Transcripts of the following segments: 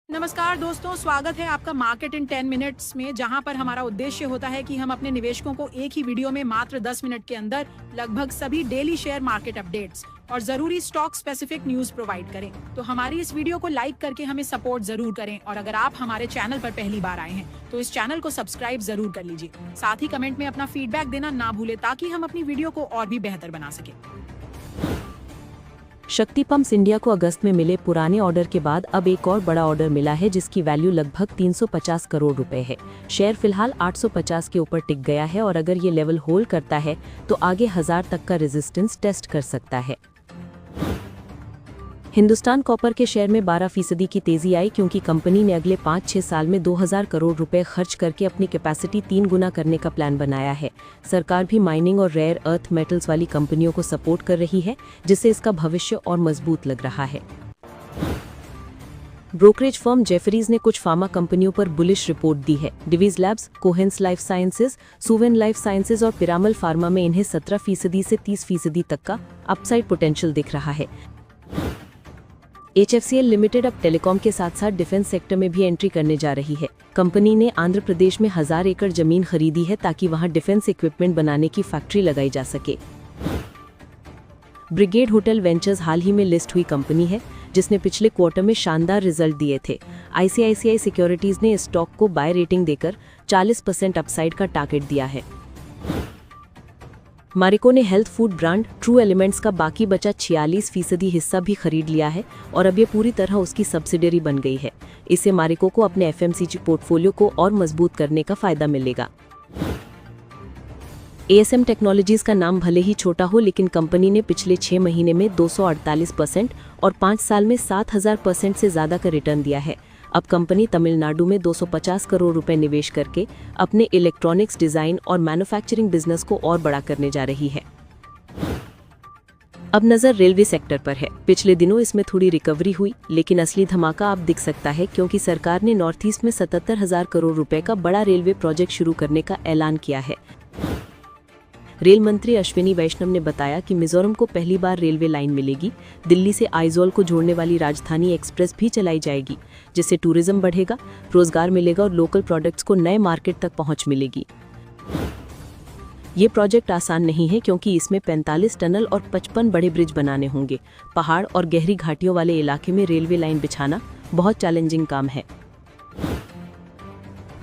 नमस्कार दोस्तों, स्वागत है आपका मार्केट इन 10 मिनट्स में, जहां पर हमारा उद्देश्य होता है कि हम अपने निवेशकों को एक ही वीडियो में मात्र 10 मिनट के अंदर लगभग सभी डेली शेयर मार्केट अपडेट्स और जरूरी स्टॉक स्पेसिफिक न्यूज प्रोवाइड करें। तो हमारी इस वीडियो को लाइक करके हमें सपोर्ट जरूर करें और अगर आप हमारे चैनल पर पहली बार आए हैं तो इस चैनल को सब्सक्राइब जरूर कर लीजिए। साथ ही कमेंट में अपना फीडबैक देना ना भूले ताकि हम अपनी वीडियो को और भी बेहतर बना सके। शक्ति पंप्स इंडिया को अगस्त में मिले पुराने ऑर्डर के बाद अब एक और बड़ा ऑर्डर मिला है जिसकी वैल्यू लगभग 350 करोड़ रुपए है। शेयर फिलहाल 850 के ऊपर टिक गया है और अगर ये लेवल होल्ड करता है तो आगे 1000 तक का रेजिस्टेंस टेस्ट कर सकता है। हिंदुस्तान कॉपर के शेयर में 12% की तेजी आई क्योंकि कंपनी ने अगले 5-6 साल में 2000 करोड़ रुपए खर्च करके अपनी कैपेसिटी 3 गुना करने का प्लान बनाया है। सरकार भी माइनिंग और रेयर अर्थ मेटल्स वाली कंपनियों को सपोर्ट कर रही है जिससे इसका भविष्य और मजबूत लग रहा है। ब्रोकरेज फर्म जेफरीज ने कुछ फार्मा कंपनियों पर बुलिश रिपोर्ट दी है। Divi's labs, Cohance life sciences, Suven life sciences और पिरामल फार्मा में इन्हें 17% से 30% तक का अपसाइड पोटेंशियल दिख रहा है। HFCL लिमिटेड अब टेलीकॉम के साथ साथ डिफेंस सेक्टर में भी एंट्री करने जा रही है। कंपनी ने आंध्र प्रदेश में 1000 एकड़ जमीन खरीदी है ताकि वहां डिफेंस इक्विपमेंट बनाने की फैक्ट्री लगाई जा सके। ब्रिगेड होटल वेंचर्स हाल ही में लिस्ट हुई कंपनी है जिसने पिछले क्वार्टर में शानदार रिजल्ट दिए थे। ICICI सिक्योरिटीज ने इस स्टॉक को बाय रेटिंग देकर 40% अपसाइड का टारगेट दिया है। मारिको ने health food brand true elements का बाकी बचा 46% हिस्सा भी खरीद लिया है और अब ये पूरी तरह उसकी सब्सिडियरी बन गई है। इससे मारिको को अपने FMCG पोर्टफोलियो को और मजबूत करने का फायदा मिलेगा। ASM टेक्नोलॉजीज का नाम भले ही छोटा हो लेकिन कंपनी ने पिछले 6 महीने में 248% और 5 साल में 7000% से ज्यादा का रिटर्न दिया है। अब कंपनी तमिलनाडु में 250 करोड़ रुपए निवेश करके अपने इलेक्ट्रॉनिक्स डिजाइन और मैन्युफैक्चरिंग बिजनेस को और बड़ा करने जा रही है। अब नजर रेलवे सेक्टर पर है। पिछले दिनों इसमें थोड़ी रिकवरी हुई लेकिन असली धमाका अब दिख सकता है क्योंकि सरकार ने नॉर्थ ईस्ट में 77,000 करोड़ रुपए का बड़ा रेलवे प्रोजेक्ट शुरू करने का ऐलान किया है। रेल मंत्री अश्विनी वैष्णव ने बताया कि मिजोरम को पहली बार रेलवे लाइन मिलेगी। दिल्ली से आइजोल को जोड़ने वाली राजधानी एक्सप्रेस भी चलाई जाएगी जिससे टूरिज्म बढ़ेगा, रोजगार मिलेगा और लोकल प्रोडक्ट्स को नए मार्केट तक पहुंच मिलेगी। ये प्रोजेक्ट आसान नहीं है क्योंकि इसमें 45 टनल और 55 बड़े ब्रिज बनाने होंगे। पहाड़ और गहरी घाटियों वाले इलाके में रेलवे लाइन बिछाना बहुत चैलेंजिंग काम है।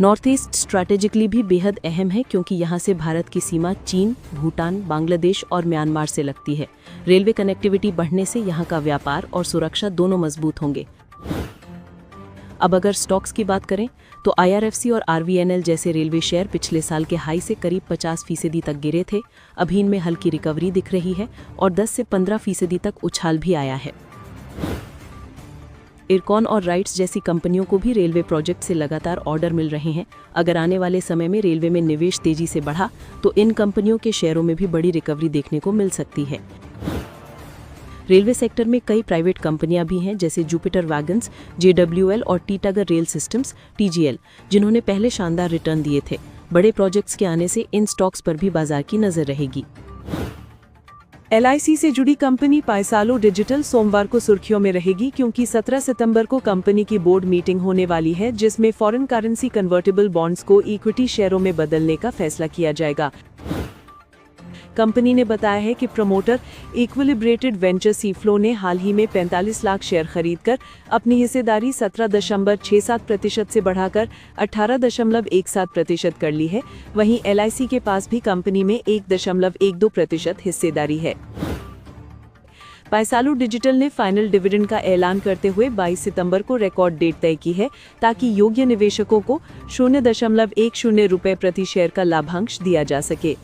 नॉर्थ ईस्ट स्ट्रैटेजिकली भी बेहद अहम है क्योंकि यहाँ से भारत की सीमा चीन, भूटान, बांग्लादेश और म्यांमार से लगती है। रेलवे कनेक्टिविटी बढ़ने से यहाँ का व्यापार और सुरक्षा दोनों मजबूत होंगे। अब अगर स्टॉक्स की बात करें तो IRFC और RVNL जैसे रेलवे शेयर पिछले साल के हाई से करीब 50% तक गिरे थे। अभी इनमें हल्की रिकवरी दिख रही है और 10 से 15% तक उछाल भी आया है। इरकॉन और राइट्स जैसी कंपनियों को भी रेलवे प्रोजेक्ट से लगातार ऑर्डर मिल रहे हैं। अगर आने वाले समय में रेलवे में निवेश तेजी से बढ़ा तो इन कंपनियों के शेयरों में भी बड़ी रिकवरी देखने को मिल सकती है। रेलवे सेक्टर में कई प्राइवेट कंपनियां भी हैं जैसे जुपिटर वैगन्स, JWL और टीटागर रेल सिस्टम्स TGL, जिन्होंने पहले शानदार रिटर्न दिए थे। बड़े प्रोजेक्ट्स के आने से इन स्टॉक्स पर भी बाजार की नजर रहेगी। LIC से जुड़ी कंपनी पैसालो डिजिटल सोमवार को सुर्खियों में रहेगी क्योंकि 17 सितंबर को कंपनी की बोर्ड मीटिंग होने वाली है जिसमें फॉरेन करेंसी कन्वर्टेबल बॉन्ड्स को इक्विटी शेयरों में बदलने का फैसला किया जाएगा। कंपनी ने बताया है कि प्रमोटर इक्विलिब्रेटेड वेंचर सीफ्लो ने हाल ही में 45 लाख शेयर खरीदकर अपनी हिस्सेदारी 17.67% से बढ़ाकर 18.17% कर ली है। वहीं LIC के पास भी कंपनी में 1.12% हिस्सेदारी है। पैसालो डिजिटल ने फाइनल डिविडेंड का ऐलान करते हुए 22 सितंबर को रिकॉर्ड डेट तय की है ताकि योग्य निवेशकों को 0.10 रुपए प्रति शेयर का लाभांश दिया जा सके।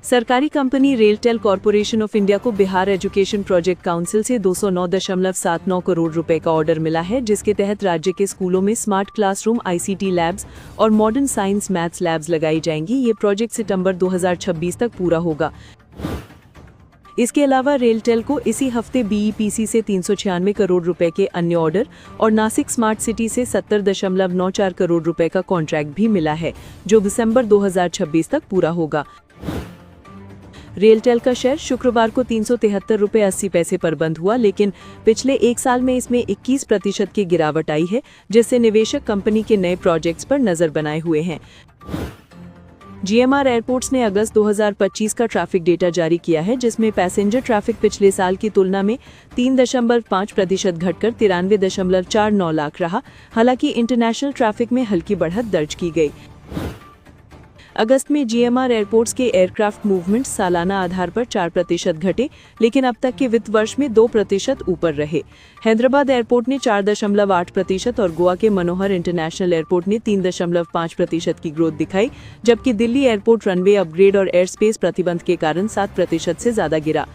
सरकारी company RailTel corporation of India को बिहार एजुकेशन प्रोजेक्ट काउंसिल से 209.79 करोड़ रुपए का ऑर्डर मिला है जिसके तहत राज्य के स्कूलों में स्मार्ट क्लासरूम, ICT लैब्स और मॉडर्न साइंस मैथ्स लैब्स लगाई जाएंगी। ये प्रोजेक्ट सितंबर 2026 तक पूरा होगा। इसके अलावा रेलटेल को इसी हफ्ते BEPC से 396 करोड़ रुपए के अन्य ऑर्डर और नासिक स्मार्ट सिटी से 70.94 करोड़ रुपए का कॉन्ट्रैक्ट भी मिला है जो दिसंबर 2026 तक पूरा होगा। रेलटेल का शेयर शुक्रवार को 373 रुपये 80 पैसे पर बंद हुआ, लेकिन पिछले एक साल में इसमें 21% की गिरावट आई है, जिससे निवेशक कंपनी के नए प्रोजेक्ट्स पर नजर बनाए हुए हैं। GMR एयरपोर्ट्स ने अगस्त 2025 का ट्रैफिक डेटा जारी किया है, जिसमें पैसेंजर ट्रैफिक पिछले साल की तुलना में 3.5% घटकर 93.49 लाख रहा। हालांकि इंटरनेशनल ट्रैफिक में हल्की बढ़त दर्ज की गई। अगस्त में GMR एयरपोर्ट्स के एयरक्राफ्ट मूवमेंट सालाना आधार पर 4% घटे, लेकिन अब तक के वित्त वर्ष में 2% ऊपर रहे। हैदराबाद एयरपोर्ट ने 4.8% और गोवा के मनोहर इंटरनेशनल एयरपोर्ट ने 3.5% की ग्रोथ दिखाई, जबकि दिल्ली एयरपोर्ट रनवे अपग्रेड और एयर स्पेस प्रतिबंध के कारण 7% से ज्यादा गिरा।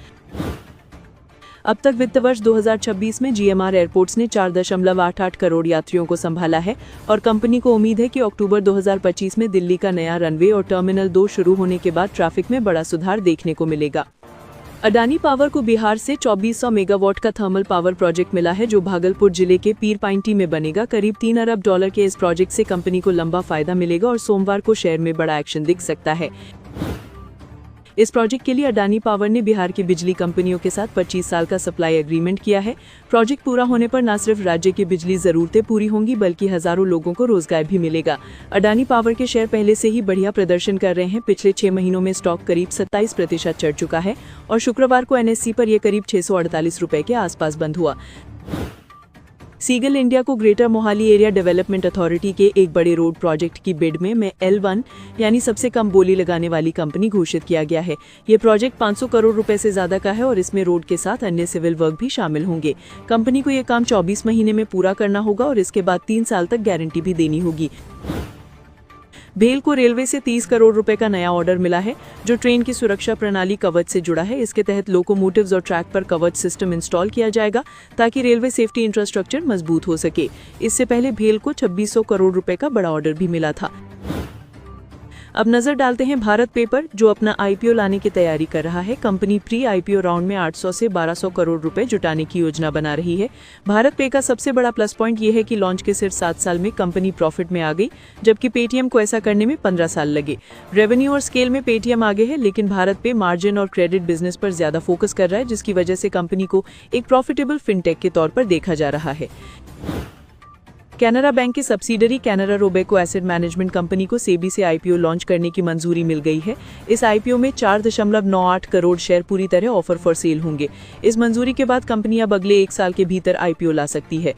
अब तक वित्त वर्ष 2026 में GMR एयरपोर्ट्स ने 4.88 करोड़ यात्रियों को संभाला है और कंपनी को उम्मीद है कि अक्टूबर 2025 में दिल्ली का नया रनवे और टर्मिनल 2 शुरू होने के बाद ट्रैफिक में बड़ा सुधार देखने को मिलेगा। अडानी पावर को बिहार से 2400 मेगावाट का थर्मल पावर प्रोजेक्ट मिला है, जो भागलपुर जिले के पीरपाइंटी में बनेगा। करीब $3 अरब के इस प्रोजेक्ट से कंपनी को लंबा फायदा मिलेगा और सोमवार को शेयर में बड़ा एक्शन दिख सकता है। इस प्रोजेक्ट के लिए अडानी पावर ने बिहार की बिजली कंपनियों के साथ 25 साल का सप्लाई एग्रीमेंट किया है। प्रोजेक्ट पूरा होने पर न सिर्फ राज्य की बिजली जरूरतें पूरी होंगी, बल्कि हजारों लोगों को रोजगार भी मिलेगा। अडानी पावर के शेयर पहले से ही बढ़िया प्रदर्शन कर रहे हैं। पिछले 6 महीनों में स्टॉक करीब 27% चढ़ चुका है और शुक्रवार को NSE पर यह करीब 648 रुपए के आसपास बंद हुआ। सीगल इंडिया को greater Mohali area development authority के एक बड़े रोड प्रोजेक्ट की बिड में L1 यानी सबसे कम बोली लगाने वाली कंपनी घोषित किया गया है। ये प्रोजेक्ट 500 करोड़ रुपए से ज्यादा का है और इसमें रोड के साथ अन्य सिविल वर्क भी शामिल होंगे। कंपनी को ये काम 24 महीने में पूरा करना होगा और इसके बाद 3 साल तक गारंटी भी देनी होगी। भेल को रेलवे से 30 करोड़ रुपए का नया ऑर्डर मिला है, जो ट्रेन की सुरक्षा प्रणाली कवच से जुड़ा है। इसके तहत लोकोमोटिव्स और ट्रैक पर कवच सिस्टम इंस्टॉल किया जाएगा ताकि रेलवे सेफ्टी इंफ्रास्ट्रक्चर मजबूत हो सके। इससे पहले भेल को 2600 करोड़ रुपए का बड़ा ऑर्डर भी मिला था। अब नजर डालते हैं भारत पे पर, जो अपना IPO लाने की तैयारी कर रहा है। कंपनी प्री IPO राउंड में 800 से 1200 करोड़ रुपए जुटाने की योजना बना रही है। भारत पे का सबसे बड़ा प्लस पॉइंट ये है कि लॉन्च के सिर्फ 7 साल में कंपनी प्रॉफिट में आ गई, जबकि पेटीएम को ऐसा करने में 15 साल लगे। रेवेन्यू और स्केल में पेटीएम आगे है, लेकिन भारत पे मार्जिन और क्रेडिट बिजनेस पर ज्यादा फोकस कर रहा है, जिसकी वजह से कंपनी को एक प्रॉफिटेबल फिनटेक के तौर पर देखा जा रहा है। कैनरा बैंक की subsidiary Canara Robeco asset management company को सेबी से IPO लॉन्च करने की मंजूरी मिल गई है। इस IPO में 4.98 करोड़ शेयर पूरी तरह ऑफर फॉर सेल होंगे। इस मंजूरी के बाद कंपनी अब अगले 1 साल के भीतर IPO ला सकती है।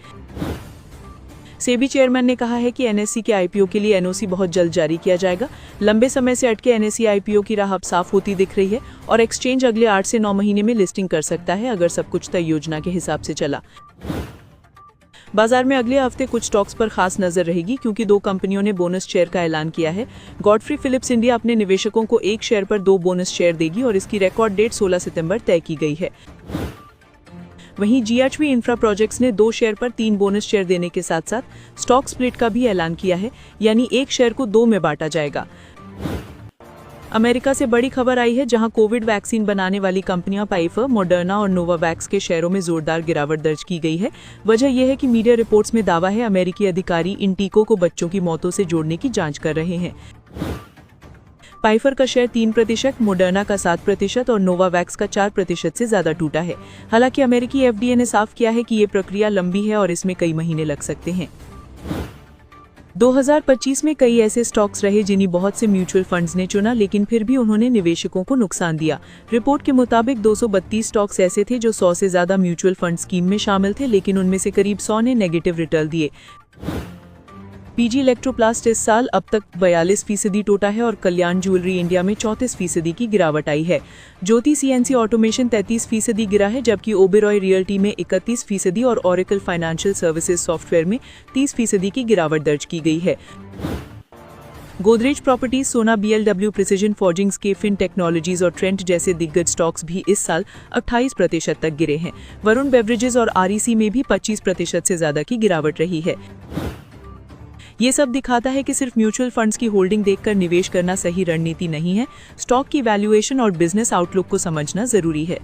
सेबी चेयरमैन ने कहा है कि NSE के IPO के लिए NOC बहुत जल्द जारी किया जाएगा। लंबे समय से अटके NSE IPO की राह अब साफ होती दिख रही है और एक्सचेंज अगले 8 से 9 महीने में लिस्टिंग कर सकता है, अगर सब कुछ तय योजना के हिसाब से चला। बाजार में अगले हफ्ते कुछ स्टॉक्स पर खास नजर रहेगी, क्योंकि 2 कंपनियों ने बोनस शेयर का ऐलान किया है। गॉडफ्री फिलिप्स इंडिया अपने निवेशकों को 1 शेयर पर 2 बोनस शेयर देगी और इसकी रिकॉर्ड डेट 16 सितंबर तय की गई है। वहीं GHV इंफ्रा प्रोजेक्ट्स ने 2 शेयर पर 3 बोनस शेयर देने के साथ साथ स्टॉक स्प्लिट का भी ऐलान किया है, यानी 1 शेयर को 2 में बांटा जाएगा। अमेरिका से बड़ी खबर आई है, जहां कोविड वैक्सीन बनाने वाली कंपनियां फाइजर, मॉडर्ना और नोवावैक्स के शेयरों में जोरदार गिरावट दर्ज की गई है। वजह यह है कि मीडिया रिपोर्ट्स में दावा है अमेरिकी अधिकारी इन टीकों को बच्चों की मौतों से जोड़ने की जांच कर रहे हैं। फाइजर का शेयर 3%, मॉडर्ना का 7% और नोवावैक्स का 4% से ज्यादा टूटा है। हालांकि अमेरिकी FDA ने साफ किया है कि ये प्रक्रिया लंबी है और इसमें कई महीने लग सकते हैं। 2025 में कई ऐसे स्टॉक्स रहे जिन्हें बहुत से म्यूचुअल फंड्स ने चुना, लेकिन फिर भी उन्होंने निवेशकों को नुकसान दिया। रिपोर्ट के मुताबिक 232 स्टॉक्स ऐसे थे जो 100 से ज्यादा म्यूचुअल फंड स्कीम में शामिल थे, लेकिन उनमें से करीब 100 ने नेगेटिव रिटर्न दिए। PG इलेक्ट्रोप्लास्ट इस साल अब तक 42% टूटा है और कल्याण ज्वेलरी इंडिया में 34% की गिरावट आई है। ज्योति CNC ऑटोमेशन 33% गिरा है, जबकि ओबेरॉय रियल्टी में 31% और ओरेकल फाइनेंशियल सर्विसेज सॉफ्टवेयर में 30% की गिरावट दर्ज की गई है। गोदरेज प्रॉपर्टीज, सोना, BLW प्रिसिजन फॉर्जिंग्स, केफिन टेक्नोलॉजीज और ट्रेंट जैसे दिग्गज स्टॉक्स भी इस साल 28% तक गिरे हैं। वरुण बेवरेजेस और REC में भी 25% से ज्यादा की गिरावट रही है। ये सब दिखाता है कि सिर्फ म्यूचुअल फंड्स की होल्डिंग देखकर निवेश करना सही रणनीति नहीं है। स्टॉक की वैल्यूएशन और बिजनेस आउटलुक को समझना जरूरी है।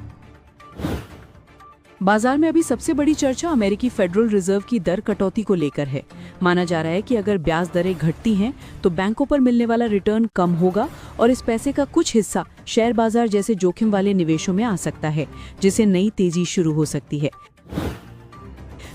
बाजार में अभी सबसे बड़ी चर्चा अमेरिकी फेडरल रिजर्व की दर कटौती को लेकर है। माना जा रहा है कि अगर ब्याज दरें घटती हैं तो बैंकों पर मिलने वाला रिटर्न कम होगा और इस पैसे का कुछ हिस्सा शेयर बाजार जैसे जोखिम वाले निवेशों में आ सकता है, जिससे नई तेजी शुरू हो सकती है।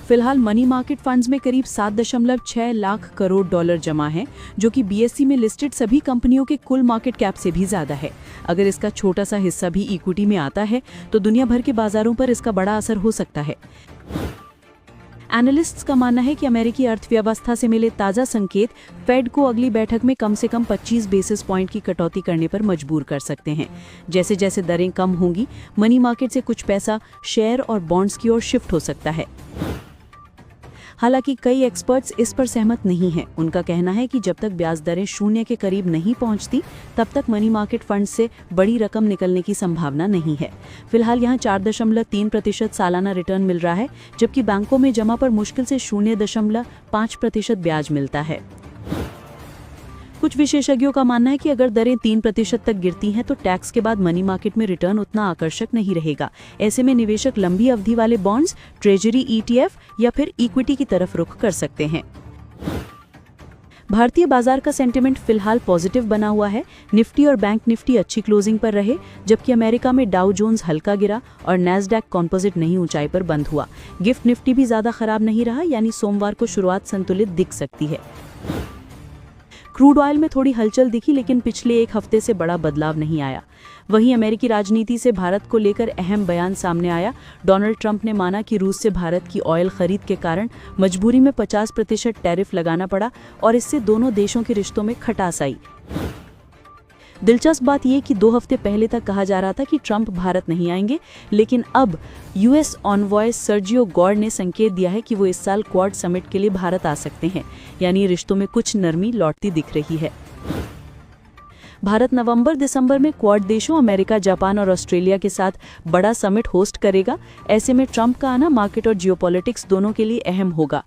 फिलहाल मनी मार्केट फंड्स में करीब 7.6 लाख करोड़ डॉलर जमा है, जो कि बीएसई में लिस्टेड सभी कंपनियों के कुल मार्केट कैप से भी ज्यादा है। अगर इसका छोटा सा हिस्सा भी इक्विटी में आता है तो दुनिया भर के बाजारों पर इसका बड़ा असर हो सकता है। एनालिस्ट्स का मानना है कि अमेरिकी अर्थव्यवस्था से मिले ताज़ा संकेत फेड को अगली बैठक में कम से कम 25 बेसिस पॉइंट की कटौती करने पर मजबूर कर सकते हैं। जैसे जैसे दरें कम होंगी, मनी मार्केट से कुछ पैसा शेयर और बॉन्ड्स की ओर शिफ्ट हो सकता है। हालांकि कई एक्सपर्ट्स इस पर सहमत नहीं हैं। उनका कहना है कि जब तक ब्याज दरें शून्य के करीब नहीं पहुंचती, तब तक मनी मार्केट फंड से बड़ी रकम निकलने की संभावना नहीं है। फिलहाल यहां 4.3% सालाना रिटर्न मिल रहा है, जबकि बैंकों में जमा पर मुश्किल से 0.5% ब्याज मिलता है। कुछ विशेषज्ञों का मानना है कि अगर दरें 3% तक गिरती हैं तो टैक्स के बाद मनी मार्केट में रिटर्न उतना आकर्षक नहीं रहेगा। ऐसे में निवेशक लंबी अवधि वाले बॉन्ड्स, ट्रेजरी ETF या फिर इक्विटी की तरफ रुख कर सकते हैं। भारतीय बाजार का सेंटिमेंट फिलहाल पॉजिटिव बना हुआ है। निफ्टी और बैंक निफ्टी अच्छी क्लोजिंग पर रहे, जबकि अमेरिका में डाउ जोन्स हल्का गिरा और नैस्डैक कॉम्पोजिट नई ऊंचाई पर बंद हुआ। गिफ्ट निफ्टी भी ज्यादा खराब नहीं रहा, यानी सोमवार को शुरुआत संतुलित दिख सकती है। क्रूड ऑयल में थोड़ी हलचल दिखी, लेकिन पिछले एक हफ्ते से बड़ा बदलाव नहीं आया। वहीं अमेरिकी राजनीति से भारत को लेकर अहम बयान सामने आया। डोनाल्ड ट्रंप ने माना कि रूस से भारत की ऑयल खरीद के कारण मजबूरी में 50% टैरिफ लगाना पड़ा और इससे दोनों देशों के रिश्तों में खटास आई। दिलचस्प बात यह कि 2 हफ्ते पहले तक कहा जा रहा था कि ट्रंप भारत नहीं आएंगे, लेकिन अब यूएस ऑनवॉय सर्जियो गॉर ने संकेत दिया है कि वो इस साल क्वाड समिट के लिए भारत आ सकते हैं, यानी रिश्तों में कुछ नरमी लौटती दिख रही है। भारत नवंबर-दिसंबर में क्वाड देशों अमेरिका, जापान और ऑस्ट्रेलिया के साथ बड़ा समिट होस्ट करेगा। ऐसे में ट्रंप का आना मार्केट और जियोपॉलिटिक्स दोनों के लिए अहम होगा।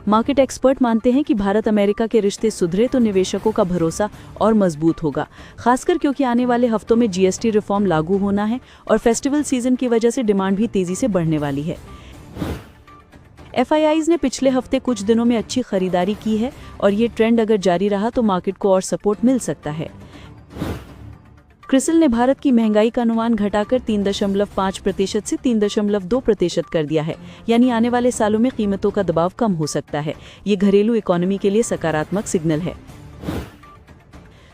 मार्केट एक्सपर्ट मानते हैं कि भारत अमेरिका के रिश्ते सुधरे तो निवेशकों का भरोसा और मजबूत होगा, खासकर क्योंकि आने वाले हफ्तों में जीएसटी रिफॉर्म लागू होना है और फेस्टिवल सीजन की वजह से डिमांड भी तेजी से बढ़ने वाली है। FIIs ने पिछले हफ्ते कुछ दिनों में अच्छी खरीदारी की है और ये ट्रेंड अगर जारी रहा तो मार्केट को और सपोर्ट मिल सकता है। क्रिसिल ने भारत की महंगाई का अनुमान घटाकर 3.5% से 3.2% कर दिया है, यानी आने वाले सालों में कीमतों का दबाव कम हो सकता है। ये घरेलू इकोनॉमी के लिए सकारात्मक सिग्नल है।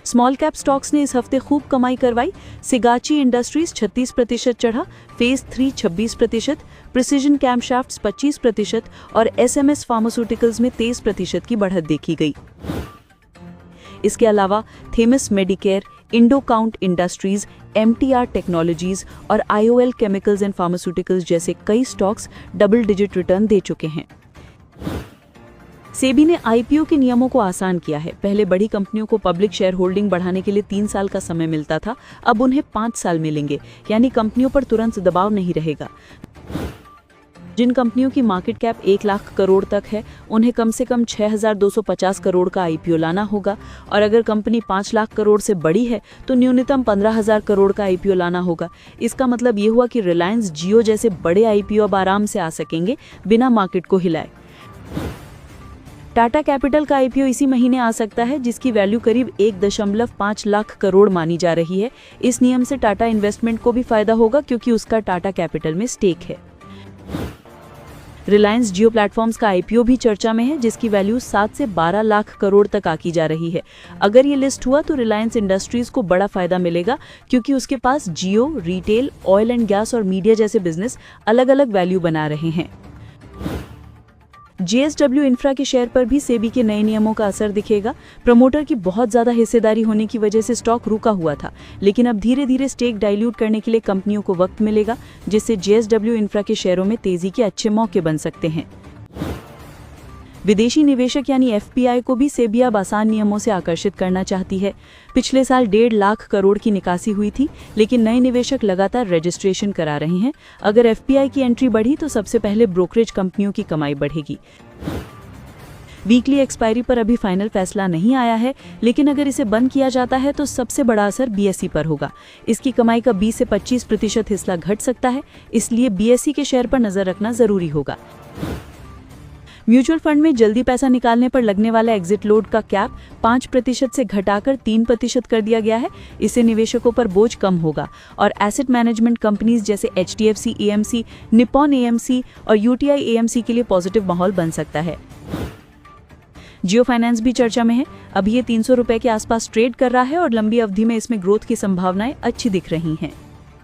स्मॉल कैप स्टॉक्स ने इस हफ्ते खूब कमाई करवाई। सिगाची इंडस्ट्रीज 36% चढ़ा, फेज 3 26%, प्रिसीजन कैमशाफ्ट्स 25% और SMS फार्मास्यूटिकल्स में 23% की बढ़त देखी गई। इसके अलावा Themis Medicare, Indo Count industries, MTR technologies और IOL केमिकल्स एंड फार्मास्यूटिकल्स जैसे कई स्टॉक्स डबल डिजिट रिटर्न दे चुके हैं। सेबी ने IPO के नियमों को आसान किया है। पहले बड़ी कंपनियों को पब्लिक शेयर होल्डिंग बढ़ाने के लिए 3 साल का समय मिलता था, अब उन्हें 5 साल मिलेंगे, यानी कंपनियों पर तुरंत दबाव नहीं रहेगा। जिन कंपनियों की मार्केट कैप 1 लाख करोड़ तक है, उन्हें कम से कम 6,250 करोड़ का IPO लाना होगा और अगर कंपनी 5 लाख करोड़ से बड़ी है तो न्यूनतम 15,000 करोड़ का IPO लाना होगा। इसका मतलब ये हुआ कि रिलायंस जियो जैसे बड़े IPO अब आराम से आ सकेंगे बिना मार्केट को हिलाए। टाटा कैपिटल का IPO इसी महीने आ सकता है, जिसकी वैल्यू करीब 1.5 लाख करोड़ मानी जा रही है। इस नियम से टाटा इन्वेस्टमेंट को भी फायदा होगा क्योंकि उसका टाटा कैपिटल में स्टेक है। रिलायंस जियो प्लेटफॉर्म्स का IPO भी चर्चा में है, जिसकी वैल्यू 7 से 12 लाख करोड़ तक आकी जा रही है। अगर ये लिस्ट हुआ तो रिलायंस इंडस्ट्रीज को बड़ा फायदा मिलेगा क्योंकि उसके पास जियो, रिटेल, ऑयल एंड गैस और मीडिया जैसे बिजनेस अलग अलग वैल्यू बना रहे हैं। JSW इंफ्रा के शेयर पर भी सेबी के नए नियमों का असर दिखेगा। प्रमोटर की बहुत ज्यादा हिस्सेदारी होने की वजह से स्टॉक रुका हुआ था, लेकिन अब धीरे धीरे स्टेक डाइल्यूट करने के लिए कंपनियों को वक्त मिलेगा, जिससे JSW इंफ्रा के शेयरों में तेजी के अच्छे मौके बन सकते हैं। विदेशी निवेशक यानी FPI को भी सेबी अब आसान नियमों से आकर्षित करना चाहती है। पिछले साल 1.5 लाख करोड़ की निकासी हुई थी, लेकिन नए निवेशक लगातार रजिस्ट्रेशन करा रहे हैं। अगर FPI की एंट्री बढ़ी तो सबसे पहले ब्रोकरेज कंपनियों की कमाई बढ़ेगी। वीकली एक्सपायरी पर अभी फाइनल फैसला नहीं आया है, लेकिन अगर इसे बंद किया जाता है तो सबसे बड़ा असर बीएसई पर होगा। इसकी कमाई का 20 से 25% हिस्सा घट सकता है, इसलिए बीएसई के शेयर पर नजर रखना जरूरी होगा। म्यूचुअल फंड में जल्दी पैसा निकालने पर लगने वाला एग्जिट लोड का कैप 5% से घटाकर 3% कर दिया गया है। इससे निवेशकों पर बोझ कम होगा और एसेट मैनेजमेंट कंपनीज जैसे HDFC AMC, निप्पॉन AMC और UTI AMC के लिए पॉजिटिव माहौल बन सकता है। जियो फाइनेंस भी चर्चा में है। अभी ये 300 रुपए के आसपास ट्रेड कर रहा है और लंबी अवधि में इसमें ग्रोथ की संभावनाएं अच्छी दिख रही हैं।